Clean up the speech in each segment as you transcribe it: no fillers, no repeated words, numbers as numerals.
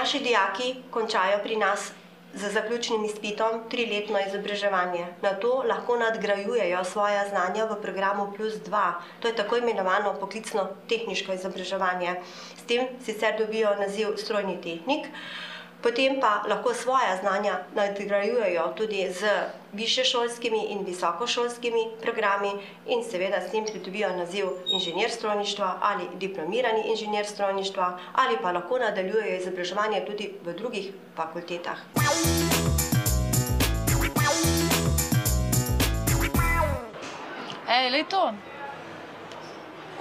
Naši dijaki končajo pri nas z zaključnim izpitom 3-letno izobraževanje. Na to lahko nadgrajujejo svoja znanja v programu +2. To je tako imenovano poklicno tehniško izobraževanje. S tem sicer dobijo naziv strojni tehnik, potem pa lahko svoja znanja nadgrajujejo tudi z višješolskimi in visokošolskimi programi in seveda s tem pridobijo naziv inženir strojništva ali diplomirani inženir strojništva ali pa lahko nadaljujejo izobraževanje tudi v drugih fakultetah. Lej to.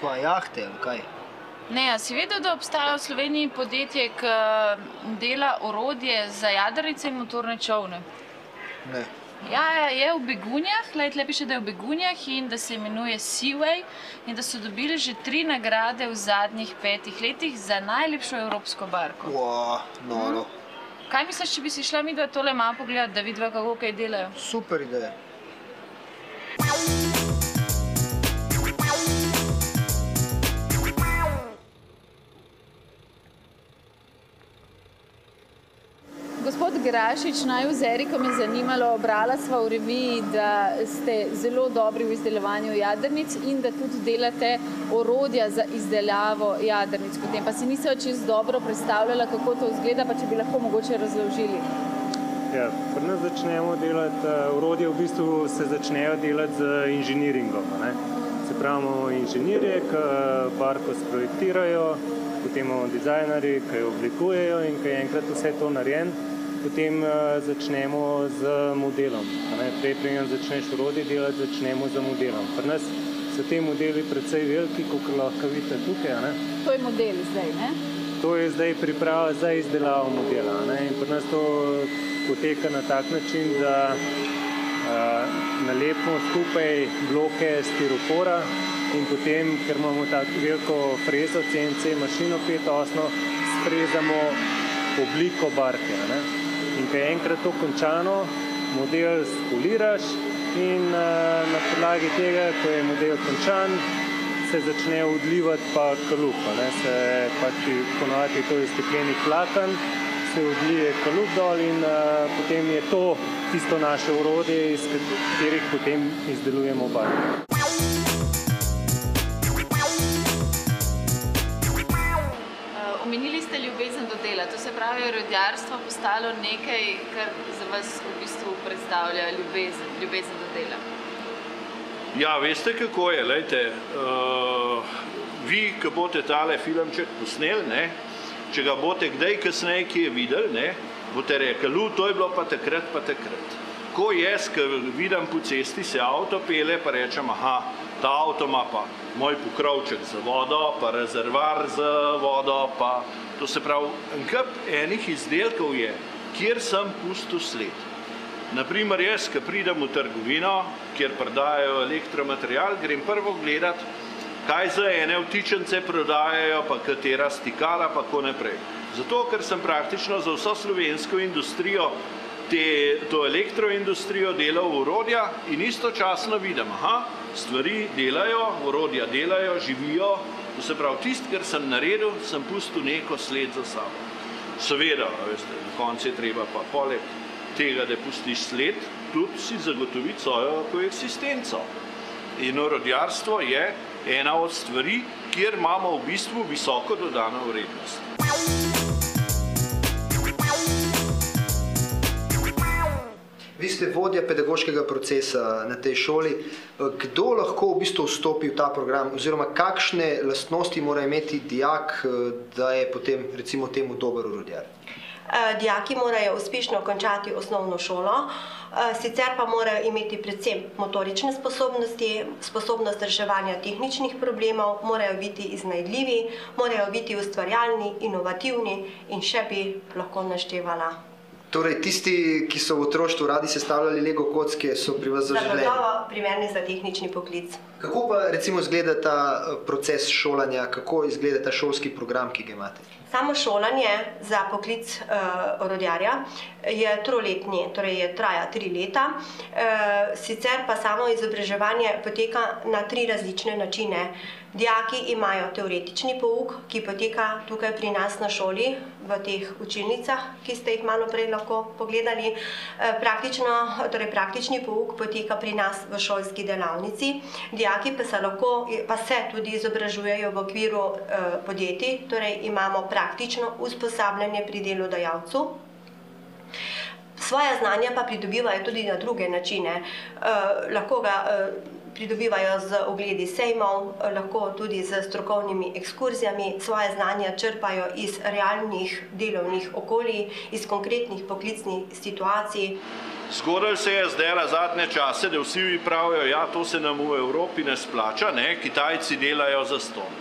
Kaj, jahte ali kaj? Ne, a si vedel, da obstaja v Sloveniji podjetje, ki dela orodje za jadrnice in motorne čolne? Ne. Ja, je v Begunjah, tle piše, da je v Begunjah in da se imenuje Seaway in da so dobili že 3 nagrade v zadnjih 5 letih za najlepšo evropsko barko. Noro. Kaj misliš, če bi si šla midva tole malo pogledati, da vidva, kako kaj delajo? Super ideja. Gospod Grašič, naju z Erikom je zanimalo, brala sva v reviji, da ste zelo dobri v izdelovanju jadrnic in da tudi delate orodja za izdelavo jadrnic. Potem pa si nisem čisto dobro predstavljala, kako to izgleda, pa če bi lahko mogoče razložili. Ja, pri nas začnemo delati, orodje v bistvu se začnejo delati z inženiringom. Se pravi, imamo inženirje, ki barko sprojektirajo, potem imamo dizajnerji, ki jo oblikujejo in ko je enkrat vse to narejen, potem začnemo z modelom. Prej preden začneš orodje delati, začnemo z modelom. Pri nas so te modeli precej veliki, kot lahko vidite tukaj. To je model zdaj, ne? To je zdaj priprava za izdelavo modela. In pri nas to poteka na tak način, da nalepimo skupaj bloke stiropora in potem, ker imamo tako veliko frezo, CNC mašino 5-osno, sprezamo obliko barke. In ko je enkrat to končano, model spoliraš in na podlagi tega, ko je model končan, se začne odlivati pa kalup. Ponovadi to je steklenih vlaken, se odlije kalup dol in potem je to tisto naše orodje, iz katerih potem izdelujemo barke. Omenili ste ljubezen do dela, to se pravi, je orodjarstvo postalo nekaj, kar za vas v bistvu predstavlja ljubezen do dela. Ja, veste kako je, lejte, vi, ko boste tale filmček posneli, če ga boste kdaj kasneje kje videli, boste rekli, to je bilo pa takrat, pa takrat. Ko jaz, ko vidim po cesti, se avto pele, pa rečem, aha, ta avto ima pa moj pokrovček za vodo, pa rezervar za vodo, pa to se pravi, en kup enih izdelkov je, kjer sem pustil sled. Naprimer, jaz, ko pridem v trgovino, kjer prodajajo elektromaterial, grem prvo gledati, kaj za ene vtičence prodajajo, pa katera stikala, pa tako naprej. Zato, ker sem praktično za vso slovensko industrijo, to elektroindustrijo delal orodja in istočasno vidim, aha, stvari delajo, orodja delajo, živijo, to se pravi, tisto, kar sem naredil, sem pustil neko sled za sabo. Seveda, veste, na koncu je treba pa poleg tega, da pustiš sled, tudi si zagotoviti svojo koeksistenco. In orodjarstvo je ena od stvari, kjer imamo v bistvu visoko dodano vrednost. Vi ste vodja pedagoškega procesa na tej šoli. Kdo lahko v bistvu vstopi v ta program, oziroma kakšne lastnosti mora imeti dijak, da je potem, recimo temu, dober orodjar? Dijaki morajo uspešno končati osnovno šolo, sicer pa morajo imeti predvsem motorične sposobnosti, sposobnost reševanja tehničnih problemov, morajo biti iznajdljivi, morajo biti ustvarjalni, inovativni in še bi lahko naštevala. Torej, tisti, ki so v otroštvu radi sestavljali Lego kocke, so pri vas zaželeni? Zagotovo primerni za tehnični poklic. Kako pa recimo izgleda ta proces šolanja, kako izgleda ta šolski program, ki ga imate? Samo šolanje za poklic orodjarja je troletni, torej traja 3 leta. Sicer pa samo izobraževanje poteka na 3 različne načine. Dijaki imajo teoretični pouk, ki poteka tukaj pri nas na šoli, v teh učilnicah, ki ste jih malo prej lahko pogledali. Praktični pouk poteka pri nas v šolski delavnici. Dijaki pa se tudi izobražujejo v okviru podjetij, torej imamo praktično usposabljanje pri delodajalcu. Svoja znanja pa pridobivajo tudi na druge načine. Lahko ga pridobivajo z ogledi sejmov, lahko tudi z strokovnimi ekskurzijami, svoje znanja črpajo iz realnih delovnih okolij, iz konkretnih poklicnih situacij. Zgodaj se je zdela zadnje čase, da vsi pravijo, ja, to se nam v Evropi ne splača, ne, Kitajci delajo zastonj.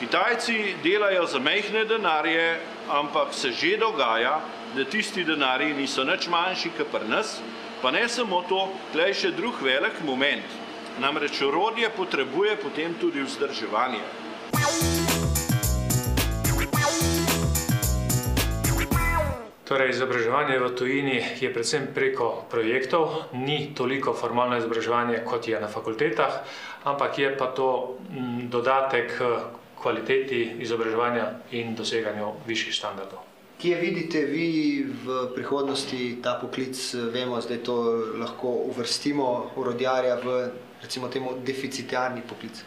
Kitajci delajo za majhne denarje, ampak se že dogaja, da tisti denarji niso nič manjši kot pri nas. Pa ne samo to, tle je še drug velik moment. Namreč orodje potrebuje potem tudi vzdrževanje. Torej, izobraževanje v tujini je predvsem preko projektov, ni toliko formalno izobraževanje, kot je na fakultetah, ampak je pa to dodatek kvaliteti izobraževanja in doseganju višjih standardov. Kje vidite vi v prihodnosti ta poklic? Vemo, da to lahko uvrstimo orodjarja v, recimo temu, deficitarni poklic.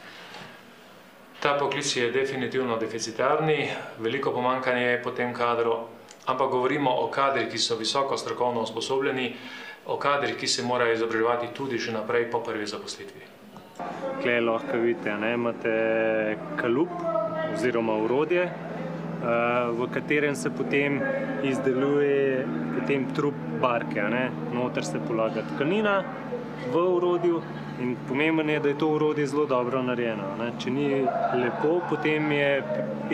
Ta poklic je definitivno deficitarni, veliko pomanjkanje je potem kadrov, ampak govorimo o kadrih, ki so visoko strokovno usposobljeni, o kadrih, ki se morajo izobraževati tudi še naprej po prvi zaposlitvi. Tukaj lahko vidite, imate kalup oziroma orodje, v katerem se potem izdeluje trup barke. Noter se polaga tkanina v orodju in pomembno je, da je to orodje zelo dobro narejeno. Če ni lepo, potem je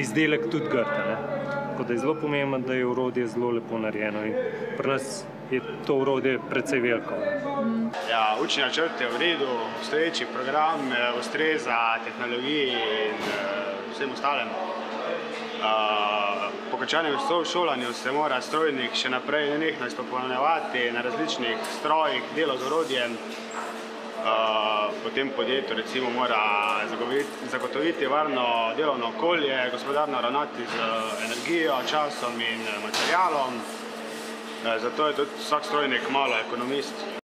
izdelek tudi grd. Tako da je zelo pomembno, da je orodje zelo lepo narejeno in pri nas je to orodje precej veliko. Ja, učni načrt je v redu, obstoječi program ustreza tehnologiji in vsem ostalem. Po končanem šolanju se mora strojnik še naprej nenehno izpopolnjevati na različnih strojih, delo z orodjem. Potem podjetje recimo mora zagotoviti varno delovno okolje, gospodarno ravnati z energijo, časom in materialom. Zato je tudi vsak strojnik malo ekonomist.